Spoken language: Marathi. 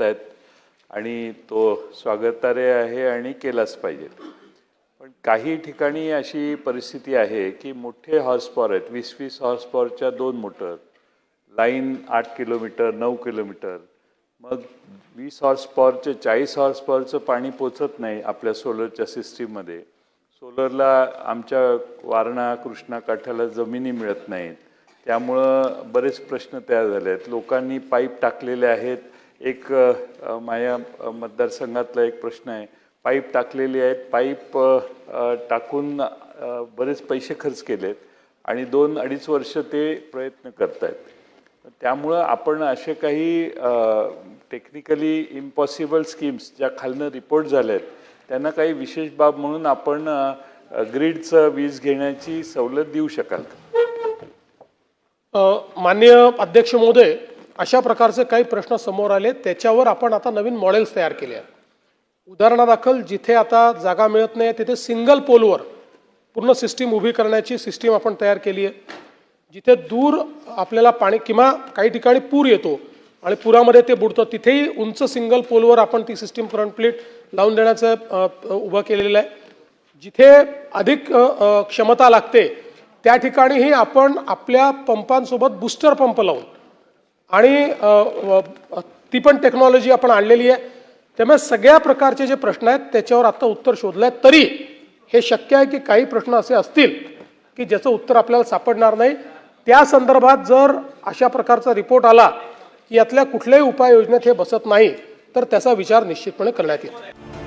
करतायत आणि तो स्वागतार्ह आहे आणि केलाच पाहिजे। पण काही ठिकाणी अशी परिस्थिती आहे की मोठे हॉर्स पॉवर आहेत, 20-20 हॉर्स पॉवरच्या 2 मोटर, लाईन 8 किलोमीटर 9 किलोमीटर, मग 20 हॉर्स पॉवरचे 40 हॉर्स पॉवरचं पाणी पोचत नाही आपल्या सोलरच्या सिस्टीममध्ये। सोलरला आमच्या वारणा कृष्णा काठाला जमिनी मिळत नाहीत, त्यामुळं बरेच प्रश्न तयार झाले आहेत। लोकांनी पाईप टाकलेले आहेत। एक माझ्या मतदारसंघातला एक प्रश्न आहे, पाईप टाकलेले आहेत, पाईप टाकून बरेच पैसे खर्च केलेत आणि 2-2.5 वर्ष ते प्रयत्न करतायत। त्यामुळं आपण असे काही टेक्निकली इम्पॉसिबल स्कीम्स ज्या खालनं रिपोर्ट झाल्या आहेत त्यांना काही विशेष बाब म्हणून आपण ग्रीडचं वीज घेण्याची सवलत देऊ शकाल का? माननीय अध्यक्ष महोदय, अशा प्रकारचे काही प्रश्न समोर आले, त्याच्यावर आपण आता नवीन मॉडेल्स तयार केले आहेत। उदाहरणादाखल जिथे आता जागा मिळत नाही तिथे सिंगल पोलवर पूर्ण सिस्टीम उभी करण्याची सिस्टीम आपण तयार केली आहे। जिथे दूर आपल्याला पाणी किंवा काही ठिकाणी पूर येतो आणि पुरामध्ये ते बुडतं, तिथेही उंच सिंगल पोलवर आपण ती सिस्टीम फ्रंट लावून देण्याचं उभं केलेलं आहे। जिथे अधिक क्षमता लागते त्या ठिकाणीही आपण आपल्या पंपांसोबत बूस्टर पंप लावून आणि ती पण टेक्नॉलॉजी आपण आणलेली आहे। त्यामुळे सगळ्या प्रकारचे जे प्रश्न आहेत त्याच्यावर आता उत्तर शोधलं आहे। तरी हे शक्य आहे की काही प्रश्न असे असतील की ज्याचं उत्तर आपल्याला सापडणार नाही। त्या संदर्भात जर अशा प्रकारचा रिपोर्ट आला की यातल्या कुठल्याही उपाययोजनेत हे बसत नाही तर त्याचा विचार निश्चितपणे करण्यात येईल।